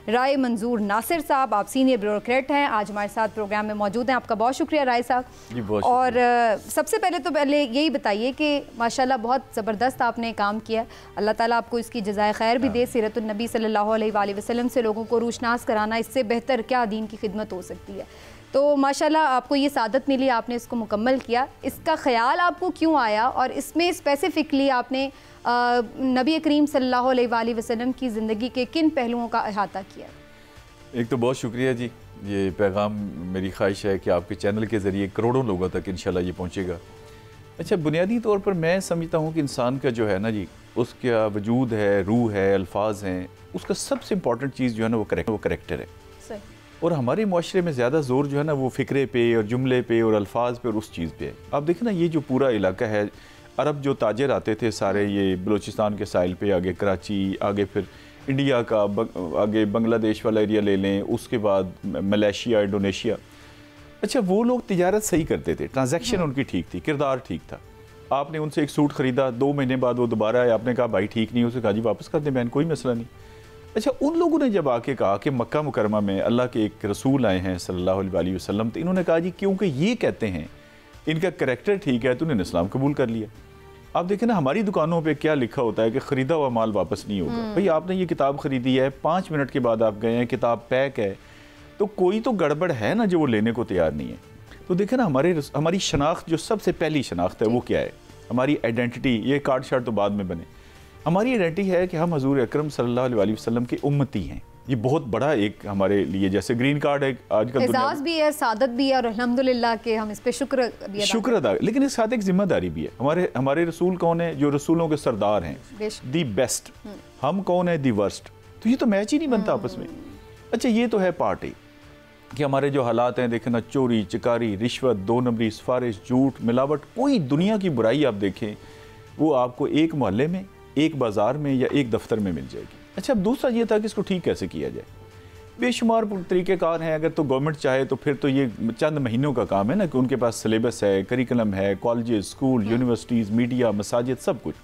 رائے منظور ناصر صاحب، آپ senior bureaucrat ہیں، آج ہمارے ساتھ پروگرام میں موجود ہیں. آپ کا بہت شکریہ رائے صاحب. اور سب سے پہلے یہی بتائیے کہ ماشاءاللہ بہت زبردست آپ نے کام کیا. اللہ تعالیٰ آپ کو اس کی جزائے خیر بھی دے. سیرت النبی صلی اللہ علیہ وآلہ وسلم سے لوگوں کو روشناس کرانا، اس سے بہتر کیا دین کی خدمت ہو سکتی ہے. تو ماشاءاللہ آپ کو یہ سعادت ملی، آپ نے اس کو مکمل کیا. اس کا خیال آپ کو کیوں آیا اور اس میں اسپیسیفکلی آپ نے نبی کریم صلی اللہ علیہ وآلہ وسلم کی زندگی کے کن پہلوؤں کا احاطہ کیا؟ ایک تو بہت شکریہ جی. یہ پیغام میری خواہش ہے کہ آپ کے چینل کے ذریعے کروڑوں لوگوں تک انشاءاللہ یہ پہنچے گا. اچھا، بنیادی طور پر میں سمجھتا ہوں کہ انسان کا جو ہے نا جی، اس کا وجود ہے، روح ہے، الفاظ ہیں، اس کا سب سے امپورٹنٹ چیز جو ہے نا وہ کریکٹر ہے. اور ہمارے معاشرے میں زیادہ زور جو ہے نا وہ فکرے پہ اور جملے پہ اور الفاظ پہ اور اس چیز پہ ہے. آپ دیکھیں نا، یہ جو پورا علاقہ ہے، عرب جو تاجر آتے تھے سارے یہ بلوچستان کے ساحل پہ، آگے کراچی، آگے پھر انڈیا کا، آگے بنگلہ دیش والا ایریا لے لیں، اس کے بعد ملیشیا، انڈونیشیا. اچھا، وہ لوگ تجارت صحیح کرتے تھے، ٹرانزیکشن ان کی ٹھیک تھی، کردار ٹھیک تھا. آپ نے ان سے ایک سوٹ خریدا، 2 مہینے بعد وہ دوبارہ آئے، آپ نے کہا بھائی ٹھیک نہیں، اسے کہا جی واپس کر دیں بہن، کوئی مسئلہ نہیں. اچھا، ان لوگوں نے جب آ کے کہا کہ مکہ مکرمہ میں اللہ کے ایک رسول آئے ہیں صلی اللہ علیہ وآلہ وسلم، تو انہوں نے کہا جی کیونکہ یہ کہتے ہیں ان کا کریکٹر ٹھیک ہے تو انہوں نے اسلام قبول کر لیا. آپ دیکھیں نا ہماری دکانوں پہ کیا لکھا ہوتا ہے کہ خریدا ہوا مال واپس نہیں ہوگا. بھئی آپ نے یہ کتاب خریدی ہے، 5 منٹ کے بعد آپ گئے ہیں، کتاب پیک ہے، تو کوئی تو گڑبڑ ہے نا جو وہ لینے کو تیار نہیں ہے. تو دیکھیں نا ہماری شناخت جو سب سے پہلی شناخت ہے وہ کیا ہے؟ ہماری آئیڈینٹی. یہ کارڈ شارٹ تو بعد میں بنے. ہماری آئیڈینٹی ہے کہ ہم حضور اکرم صلی اللہ علیہ وآلہ وسلم کے امتی ہیں. یہ بہت بڑا ایک ہمارے لیے جیسے گرین کارڈ ہے آج کل، اعزاز بھی ہے، سعادت بھی ہے، اور الحمدللہ کہ ہم اس پہ شکر ادا، لیکن اس ساتھ ایک ذمہ داری بھی ہے. ہمارے رسول کون ہیں؟ جو رسولوں کے سردار ہیں، دی بیسٹ. ہم کون ہیں؟ دی ورسٹ. تو یہ تو میچ ہی نہیں بنتا آپس میں. اچھا، یہ تو ہے پارٹ کہ ہمارے جو حالات ہیں، دیکھیں نا، چوری چکاری، رشوت، 2 نمبری، سفارش، جھوٹ، ملاوٹ، کوئی دنیا کی برائی آپ دیکھیں وہ آپ کو ایک محلے میں، ایک بازار میں یا ایک دفتر میں مل جائے گی. اچھا، اب دوسرا یہ تھا کہ اس کو ٹھیک کیسے کیا جائے. بے شمار طریقہ کار ہیں. اگر تو گورنمنٹ چاہے تو پھر تو یہ چند مہینوں کا کام ہے نا کہ ان کے پاس سلیبس ہے، کریکلم ہے، کالجز، اسکول، یونیورسٹیز، میڈیا، مساجد، سب کچھ.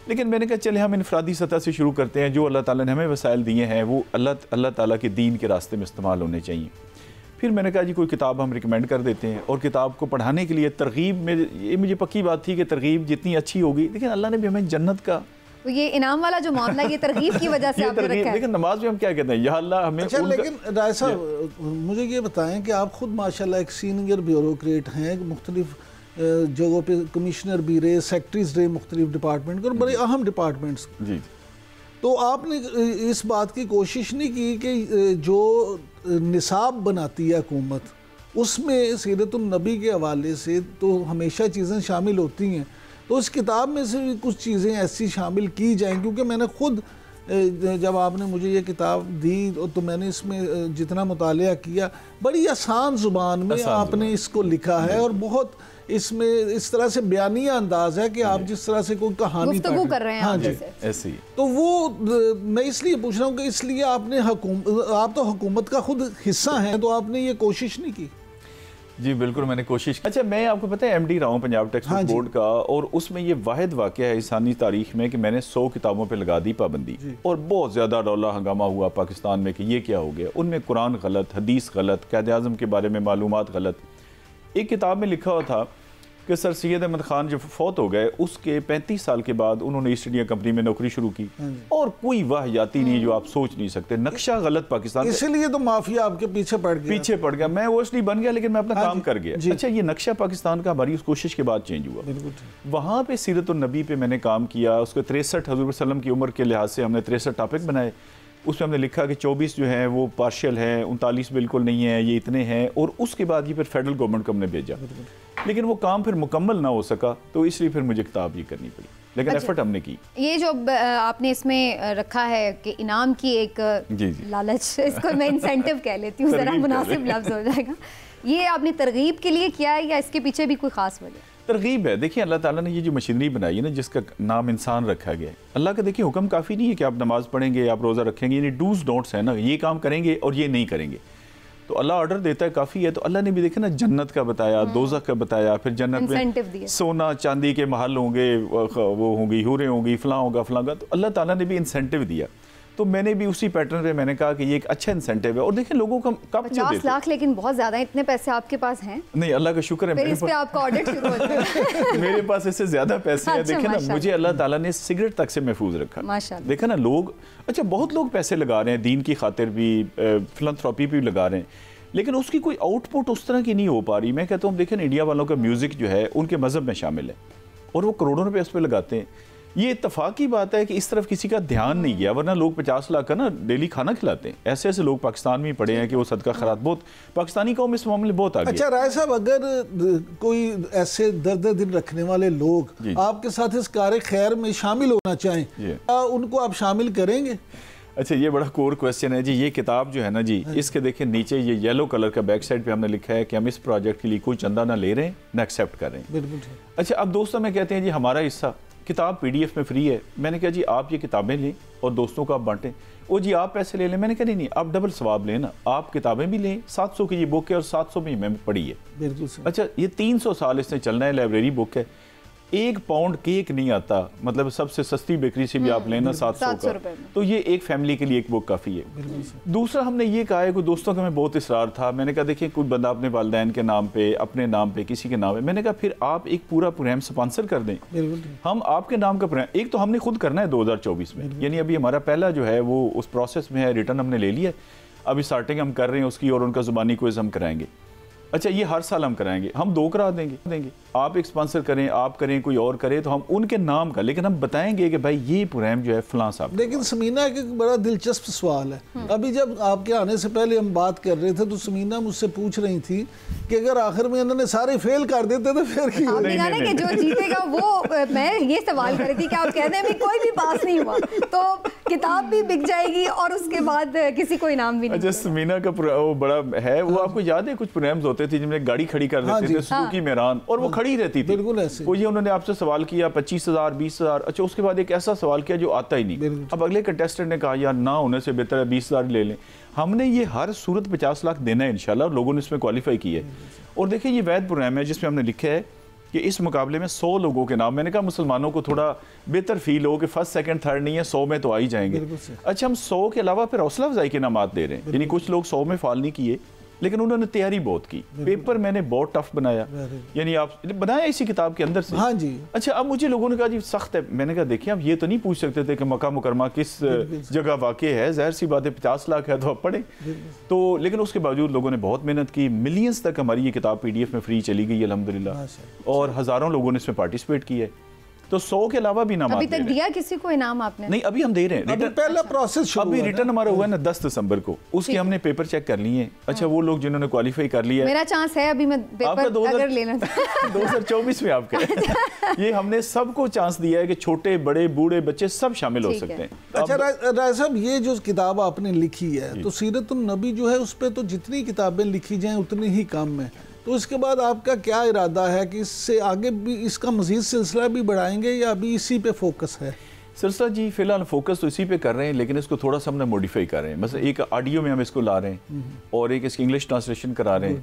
لیکن میں نے کہا چلے ہم انفرادی سطح سے شروع کرتے ہیں. جو اللہ تعالیٰ نے ہمیں وسائل دیے ہیں وہ اللہ تعالیٰ کے دین کے راستے میں استعمال ہونے چاہیے. پھر میں نے کہا جی کوئی کتاب ہم ریکمینڈ کر دیتے ہیں، اور کتاب کو پڑھانے کے لیے ترغیب میں یہ مجھے پکی بات تھی کہ ترغیب جتنی اچھی ہوگی، لیکن اللہ نے بھی ہمیں جنت کا یہ انعام والا جو معاملہ یہ ترغیب کی وجہ سے آپ نے رکھا ہے. لیکن نماز میں ہم کیا کہتے ہیں، یا اللہ ہمیں. اچھا، لیکن رائے صاحب مجھے یہ بتائیں کہ آپ خود ماشاءاللہ ایک سینئر بیوروکریٹ ہیں، مختلف جگہوں پہ کمشنر بھی رہے، سیکٹریز رہے مختلف ڈپارٹمنٹ کے، اور بڑے اہم ڈپارٹمنٹس. جی. تو آپ نے اس بات کی کوشش نہیں کی کہ جو نصاب بناتی ہے حکومت، اس میں سیرت النبی کے حوالے سے تو ہمیشہ چیزیں شامل ہوتی ہیں، تو اس کتاب میں سے بھی کچھ چیزیں ایسی شامل کی جائیں؟ کیونکہ میں نے خود جب آپ نے مجھے یہ کتاب دی تو میں نے اس میں جتنا مطالعہ کیا، بڑی آسان زبان میں آپ نے اس کو لکھا ہے، اور بہت اس میں اس طرح سے بیانیہ انداز ہے کہ آپ جس طرح سے کوئی کہانی گفتگو کر رہے ہیں. ہاں جی، ایسے ہی. تو وہ میں اس لیے پوچھ رہا ہوں کہ اس لیے آپ تو حکومت کا خود حصہ ہیں، تو آپ نے یہ کوشش نہیں کی؟ جی بالکل میں نے کوشش کی. اچھا، میں آپ کو پتہ ہے ایم ڈی رہا ہوں پنجاب ٹیکسٹ بک بورڈ کا، اور اس میں یہ واحد واقعہ ہے انسانی تاریخ میں کہ میں نے 100 کتابوں پہ لگا دی پابندی، اور بہت زیادہ رولا ہنگامہ ہوا پاکستان میں کہ یہ کیا ہو گیا. ان میں قرآن غلط، حدیث غلط، قائد اعظم کے بارے میں معلومات غلط. ایک کتاب میں لکھا ہوا تھا کہ سر سید احمد خان جب فوت ہو گئے، اس کے 35 سال کے بعد انہوں نے ایسٹ انڈیا کمپنی میں نوکری شروع کی، اور کوئی واہیاتی نہیں جو آپ سوچ نہیں سکتے. نقشہ غلط پاکستان، اسی لیے تو مافیا آپ کے پیچھے پڑ گیا. میں وہ اس لیے بن گیا لیکن میں اپنا کام کر گیا. اچھا، یہ نقشہ پاکستان کا ہماری اس کوشش کے بعد چینج ہوا. وہاں پہ سیرت النبی پہ میں نے کام کیا. اس کے 63 حضور وسلم کی عمر کے لحاظ سے ہم نے 63 ٹاپک بنائے. اس میں ہم نے لکھا کہ 24 جو ہیں وہ پارشل ہیں، 39 بالکل نہیں ہیں، یہ اتنے ہیں. اور اس کے بعد یہ پھر فیڈرل گورنمنٹ کو ہم نے بھیجا، لیکن وہ کام پھر مکمل نہ ہو سکا، تو اس لیے پھر مجھے کتاب یہ کرنی پڑی. لیکن ایفرٹ ہم نے کی. یہ جو آپ نے اس میں رکھا ہے کہ انعام کی ایک لالچ، اس کو میں انسینٹیو کہہ لیتی ہوں، ذرا مناسب لفظ ہو جائے گا. یہ آپ نے ترغیب کے لیے کیا ہے یا اس کے پیچھے بھی کوئی خاص وجہ؟ ترغیب ہے. دیکھیں اللہ تعالیٰ نے یہ جو مشینری بنائی ہے نا، جس کا نام انسان رکھا گیا ہے، اللہ کا دیکھیں حکم کافی نہیں ہے کہ آپ نماز پڑھیں گے، آپ روزہ رکھیں گے، یعنی ڈوز ڈونٹس ہیں نا، یہ کام کریں گے اور یہ نہیں کریں گے. تو اللہ آرڈر دیتا ہے کافی ہے. تو اللہ نے بھی دیکھیں نا جنت کا بتایا، دوزخ کا بتایا، پھر جنت میں سونا چاندی کے محل ہوں گے، وہ ہوں گی، حوریں ہوں گی، فلاں ہوگا فلاں گا. تو اللہ تعالیٰ نے بھی انسینٹیو دیا. تو میں نے بھی اسی پیٹرن پہ میں نے کہا کہ یہ ایک اچھا انسینٹیو ہے. اور دیکھیں لوگوں کا کب 50 لاکھ لیکن بہت زیادہ ہیں. اتنے پیسے آپ کے پاس ہیں؟ نہیں اللہ کا شکر ہے پھر اس پہ آپ کا آڈٹ شروع ہوتا ہے. میرے پاس اس سے زیادہ پیسے ہیں. دیکھیں نا مجھے اللہ تعالیٰ نے سگریٹ تک سے محفوظ رکھا. دیکھیں نا لوگ اچھا بہت لوگ پیسے لگا رہے ہیں دین کی خاطر بھی, فلانتھراپی بھی لگا رہے ہیں, لیکن اس کی کوئی آؤٹ پٹ اس طرح کی نہیں ہو پا رہی. میں کہتا ہوں دیکھیں انڈیا والوں کا میوزک جو ہے ان کے مذہب میں شامل ہے اور وہ کروڑوں روپے اس پہ لگاتے ہیں. یہ اتفاقی بات ہے کہ اس طرف کسی کا دھیان نہیں گیا, ورنہ لوگ 50 لاکھ کا نا ڈیلی کھانا کھلاتے ہیں. ایسے ایسے لوگ پاکستان میں پڑے ہیں کہ وہ صدقہ خیرات بہت پاکستانی قوم اس معاملے بہت آگے. اچھا رائے صاحب, اگر کوئی ایسے درد دل رکھنے والے لوگ آپ کے ساتھ اس کار خیر میں شامل ہونا چاہیں, ان کو آپ شامل کریں گے؟ اچھا یہ بڑا کور کویسچن ہے جی. یہ کتاب جو ہے نا جی, اس کے دیکھیں نیچے یہ یلو کلر کا بیک سائڈ پہ ہم نے لکھا ہے کہ ہم اس پروجیکٹ کے لیے کوئی چندہ نہ لے رہے ہیں نہ ایکسیپٹ کر رہے ہیں. بالکل. اچھا اب دوستوں میں کہتے ہیں جی ہمارا حصہ کتاب PDF میں فری ہے. میں نے کہا جی آپ یہ کتابیں لیں اور دوستوں کو آپ بانٹیں. وہ جی آپ پیسے لے لیں. میں نے کہا نہیں آپ ڈبل ثواب لیں نا, آپ کتابیں بھی لیں. 700 کی یہ بک ہے اور 700 میں میں پڑھی ہے. بالکل. اچھا یہ 300 سال اس نے چلنا ہے, لائبریری بک ہے. 1 پاؤنڈ کیک نہیں آتا, مطلب سب سے سستی بیکری سے بھی آپ لینا 700 کا, تو یہ ایک فیملی کے لیے ایک بک کافی ہے. دوسرا ہم نے یہ کہا ہے کوئی دوستوں کا میں بہت اصرار تھا, میں نے کہا دیکھیں کوئی بندہ اپنے والدین کے نام پہ, اپنے نام پہ, کسی کے نام پہ, میں نے کہا پھر آپ ایک پورا پروگرام سپانسر کر دیں. ہم آپ کے نام کا پروگرام ایک تو ہم نے خود کرنا ہے 2024 میں, یعنی ابھی ہمارا پہلا جو ہے وہ اس پروسیس میں ہے, ریٹرن ہم نے لے لیا ہے, ابھی سٹارٹنگ ہم کر رہے ہیں اس کی, اور ان کا زبانی کوئز ہم کرائیں گے. اچھا یہ ہر سال ہم کرائیں گے, ہم 2 کرا دیں گے. آپ ایک اسپانسر کریں, آپ کریں, کوئی اور کرے, تو ہم ان کے نام کا, لیکن ہم بتائیں گے کہ بھائی یہ پروگرام جو ہے فلاں صاحب. لیکن سمینہ ایک بڑا دلچسپ سوال ہے. ابھی جب آپ کے آنے سے پہلے ہم بات کر رہے تھے تو سمینہ مجھ سے پوچھ رہی تھی کہ اگر آخر میں انہوں نے سارے فیل کر دیتے تو پھر کی آپ نے کہا نا کہ جو جیتے گا وہ, میں یہ سوال کر رہی تھی کہ آپ کہتے ہیں کوئی بھی پاس نہیں ہوا تو کتاب بھی بک جائے گی اور اس کے بعد کسی کو انعام بھی نہیں. اچھا سمینہ کا وہ بڑا ہے, وہ آپ کو یاد ہے کچھ پروگرامز ہوتے تھے جن میں گاڑی کھڑی کر دیتے تھے سوزوکی میران, اور وہ کھڑی رہتی تھی. وہ یہ انہوں نے آپ سے سوال کیا 25,000 20,000. اچھا اس کے بعد ایک ایسا سوال کیا جو آتا ہی نہیں. اب اگلے کنٹیسٹنٹ نے کہا یار نہ ہونے سے بہتر ہے 20,000 لے لیں. ہم نے یہ ہر صورت 50 لاکھ دینا ہے انشاءاللہ, اور لوگوں نے اس میں کوالیفائی کی ہے. اور دیکھیں یہ وید پروگرام ہے جس میں ہم نے لکھا ہے کہ اس مقابلے میں 100 لوگوں کے نام. میں نے کہا مسلمانوں کو تھوڑا بہتر فیل ہو کہ فرسٹ سیکنڈ تھرڈ نہیں ہے, 100 میں تو آ ہی جائیں گے. اچھا ہم 100 کے علاوہ پھر حوصلہ افزائی کے انعامات دے رہے ہیں, یعنی کچھ لوگ 100 میں فال نہیں کیے لیکن انہوں نے تیاری بہت کی. پیپر میں نے بہت ٹف بنایا, یعنی آپ بنایا اسی کتاب کے اندر سے. ہاں جی. اچھا اب مجھے لوگوں نے کہا جی سخت ہے. میں نے کہا دیکھیں اب یہ تو نہیں پوچھ سکتے تھے کہ مکہ مکرمہ کس جگہ واقع ہے, ظاہر سی بات ہے 50 لاکھ ہے تو آپ پڑھیں. تو لیکن اس کے باوجود لوگوں نے بہت محنت کی. ملینز تک ہماری یہ کتاب PDF میں فری چلی گئی الحمدللہ, اور ہزاروں لوگوں نے اس میں پارٹیسپیٹ کی ہے. تو 100 کے علاوہ بھی نام ابھی تک دیا کسی کو انعام آپ نے؟ نہیں ابھی ہم دے رہے ہیں. ابھی پہلا پروسیس شروع ابھی ریٹرن ہمارا ہوا ہے نا 10 دسمبر کو, اس کی ہم نے پیپر چیک کر لیے ہیں. اچھا وہ لوگ جنہوں نے کوالیفائی کر لیا ہے, میرا چانس ہے ابھی میں پیپر اگر لینا 2024 میں آپ کا یہ ہم نے سب کو چانس دیا ہے کہ چھوٹے بڑے بوڑھے بچے سب شامل ہو سکتے ہیں. اچھا رائے صاحب یہ جو کتاب آپ نے لکھی ہے تو سیرت النبی جو ہے اس پہ تو جتنی کتابیں لکھی جائیں اتنی ہی کم ہے, تو اس کے بعد آپ کا کیا ارادہ ہے کہ اس سے آگے بھی اس کا مزید سلسلہ بھی بڑھائیں گے یا ابھی اسی پہ فوکس ہے؟ سلسلہ جی فی الحال فوکس تو اسی پہ کر رہے ہیں, لیکن اس کو تھوڑا سا ہم نے موڈیفائی کر رہے ہیں. مثلا ایک آڈیو میں ہم اس کو لا رہے ہیں, اور ایک اس کی انگلش ٹرانسلیشن کرا رہے ہیں,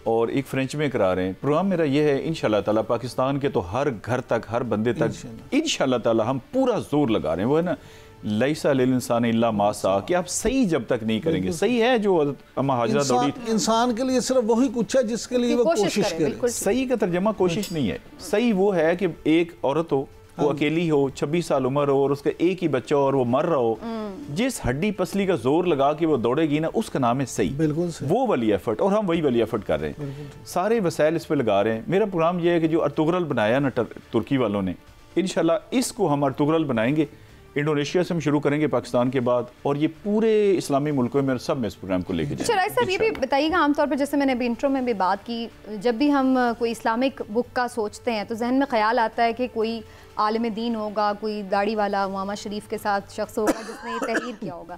اور ایک فرینچ میں کرا رہے ہیں. پروگرام میرا یہ ہے انشاءاللہ تعالیٰ پاکستان کے تو ہر گھر تک ہر بندے تک انشاءاللہ تعالیٰ ہم پورا زور لگا رہے ہیں. وہ ہے نا لیسا للانسان الا ما سعی, کہ آپ صحیح جب تک نہیں کریں گے. صحیح ہے جو اما حاجرہ دوڑی, انسان کے لیے صرف وہی کچھ ہے جس کے لیے وہ کوشش کرے. صحیح کا ترجمہ کوشش نہیں ہے. صحیح وہ ہے کہ ایک عورت ہو, وہ اکیلی ہو, 26 سال عمر ہو, اور اس کا ایک ہی بچہ ہو اور وہ مر رہا ہو, جس ہڈی پسلی کا زور لگا کے وہ دوڑے گی نا, اس کا نام ہے صحیح. بالکل وہ والی ایفرٹ, اور ہم وہی والی ایفرٹ کر رہے ہیں. سارے وسائل اس پہ لگا رہے ہیں. میرا پروگرام یہ ہے کہ جو ارطغرل بنایا نا ترکی والوں نے, انشاءاللہ اس کو ہم ارطغرل بنائیں گے. انڈونیشیا سے ہم شروع کریں گے پاکستان کے بعد, اور یہ پورے اسلامی ملکوں میں سب میں اس پروگرام کو لے کے جائیں گے. اچھا رائے صاحب یہ بھی بتائیے گا, عام طور پر جیسے میں نے ابھی انٹرو میں بھی بات کی, جب بھی ہم کوئی اسلامک بک کا سوچتے ہیں تو ذہن میں خیال آتا ہے کہ کوئی عالم دین ہوگا, کوئی داڑھی والا امامہ شریف کے ساتھ شخص ہوگا جس نے یہ تحریر کیا ہوگا.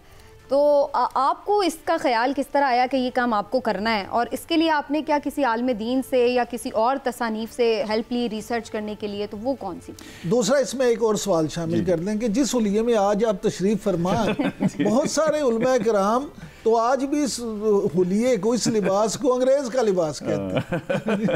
تو آپ کو اس کا خیال کس طرح آیا کہ یہ کام آپ کو کرنا ہے, اور اس کے لیے آپ نے کیا کسی عالم دین سے یا کسی اور تصانیف سے ہیلپ لی ریسرچ کرنے کے لیے, تو وہ کون سی؟ دوسرا اس میں ایک اور سوال شامل کر دیں کہ جس حلیے میں آج آپ تشریف فرما, بہت سارے علماء کرام تو آج بھی اس حلیے کو, اس لباس کو انگریز کا لباس کہتے ہیں.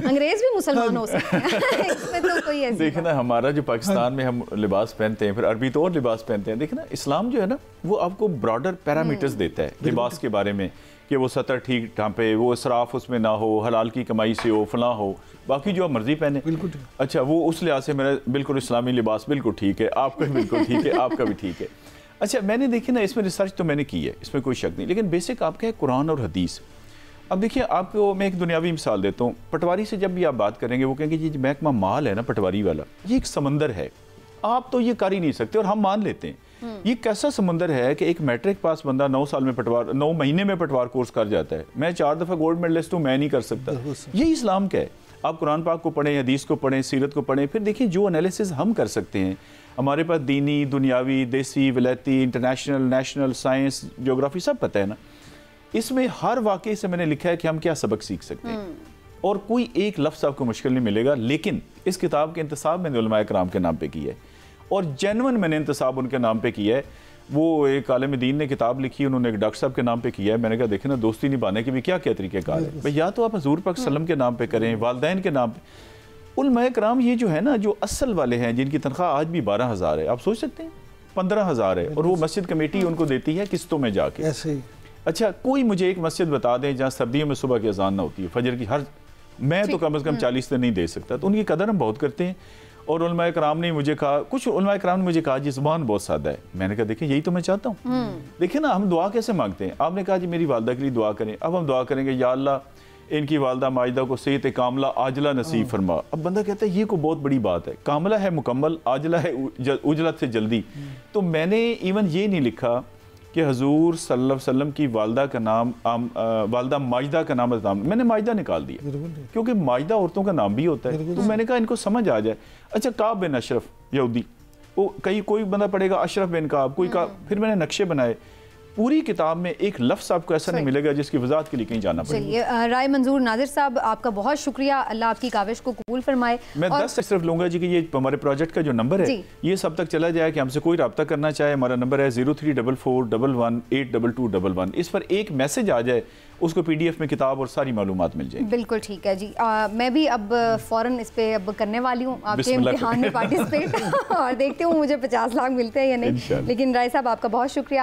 انگریز بھی مسلمان ہو سکتے ہیں, اس میں تو کوئی ایسی دیکھیں نا, ہمارا جو پاکستان میں ہم لباس پہنتے ہیں, پھر عربی تو اور لباس پہنتے ہیں. دیکھیں نا, اسلام جو ہے نا وہ آپ کو براڈر پیرامیٹرز دیتا ہے لباس کے بارے میں, کہ وہ سطر ٹھیک ڈھانپے, وہ اسراف اس میں نہ ہو, حلال کی کمائی سے ہو, فلاں ہو, باقی جو آپ مرضی پہنے. بالکل. اچھا, وہ اس لحاظ سے میرا بالکل اسلامی لباس بالکل ٹھیک ہے, آپ کا بھی بالکل ٹھیک ہے, آپ کا بھی ٹھیک ہے. اچھا, میں نے دیکھیں نا اس میں ریسرچ تو میں نے کی ہے, اس میں کوئی شک نہیں, لیکن بیسک آپ کا ہے قرآن اور حدیث. اب دیکھیں آپ کو میں ایک دنیاوی مثال دیتا ہوں. پٹواری سے جب بھی آپ بات کریں گے وہ کہیں گے یہ محکمہ مال ہے نا پٹواری والا, یہ ایک سمندر ہے, آپ تو یہ کر ہی نہیں سکتے, اور ہم مان لیتے ہیں. یہ کیسا سمندر ہے کہ ایک میٹرک پاس بندہ 9 مہینے میں پٹوار کورس کر جاتا ہے. میں 4 دفعہ گولڈ میڈلسٹ ہوں, میں نہیں کر سکتا. یہ اسلام کا ہے. آپ قرآن پاک کو پڑھیں, حدیث کو پڑھیں, سیرت کو پڑھیں, پھر دیکھیں جو انالیسز ہم کر سکتے ہیں. ہمارے پاس دینی, دنیاوی, دیسی, ولایتی, انٹرنیشنل, نیشنل, سائنس, جغرافی سب پتہ ہے نا. اس میں ہر واقعے سے میں نے لکھا ہے کہ ہم کیا سبق سیکھ سکتے ہیں, اور کوئی ایک لفظ آپ کو مشکل نہیں ملے گا. لیکن اس کتاب کے انتصاب میں نے علماء کرام کے نام پہ کیا ہے, اور جینون میں نے انتصاب ان کے نام پہ کیا ہے. وہ ایک عالم دین نے کتاب لکھی, انہوں نے ایک ڈاکٹر صاحب کے نام پہ کیا ہے. میں نے کہا دیکھیں نا, دوستی نبھانے کے بھی کیا کیا طریقہ کار ہے بھئی, یا تو آپ حضور پاک صلی اللہ علیہ وسلم کے نام پہ کریں, والدین کے نام پہ. علماء کرام یہ جو ہے نا, جو اصل والے ہیں, جن کی تنخواہ آج بھی 12,000 ہے, آپ سوچ سکتے ہیں 15,000 ہے, اور وہ مسجد کمیٹی ان کو دیتی ہے قسطوں میں جا کے. اچھا, کوئی مجھے ایک مسجد بتا دیں جہاں سردیوں میں صبح کی اذان نہ ہوتی ہے, فجر کی, میں تو کم از کم 40 دن نہیں دے سکتا. تو ان کی قدر ہم بہت کرتے ہیں. اور علماء کرام نے مجھے کہا, کچھ علماء کرام نے مجھے کہا جی زبان بہت سادہ ہے. میں نے کہا دیکھیں یہی تو میں چاہتا ہوں. دیکھیں نا, ہم دعا کیسے مانگتے ہیں. آپ نے کہا جی میری والدہ کے لیے دعا کریں. اب ہم دعا کریں گے یا اللہ ان کی والدہ ماجدہ کو صحت کاملہ عاجلہ نصیب فرما. اب بندہ کہتا ہے یہ کوئی بہت بڑی بات ہے, کاملہ ہے مکمل, عاجلہ ہے عجلت سے جلدی. تو میں نے ایون یہ نہیں لکھا کہ حضور صلی اللہ علیہ وسلم کی والدہ کا نام, والدہ ماجدہ کا نام, میں نے ماجدہ نکال دیا, کیونکہ ماجدہ عورتوں کا نام بھی ہوتا ہے. تو میں نے کہا ان کو سمجھ آ جائے. اچھا, کعب بن اشرف یہودی, وہ کوئی بندہ پڑھے گا اشرف بن کعب, کوئی کعب. پھر میں نے نقشے بنائے. پوری کتاب میں ایک لفظ آپ کو ایسا نہیں ملے گا جس کی وضاحت کے لیے کہیں جانا پڑے. چلیے, رائے منظور ناظر صاحب آپ کا بہت شکریہ, اللہ آپ کی کاوش کو قبول فرمائے. میں 10 صرف لوں گا جی کہ یہ ہمارے پروجیکٹ کا جو نمبر ہے یہ سب تک چلا جائے, کہ ہم سے کوئی رابطہ کرنا چاہے, ہمارا نمبر ہے 0344118222. اس پر ایک میسج آ جائے, اس کو PDF میں کتاب اور ساری معلومات مل جائیں. بالکل ٹھیک ہے جی. میں بھی اب فوراً اس پہ اب کرنے والی ہوں آپ کے امتحان میں پارٹیسپیٹ, اور دیکھتے ہوں مجھے 50 لاکھ ملتے ہیں یا نہیں. لیکن رائے صاحب آپ کا بہت شکریہ.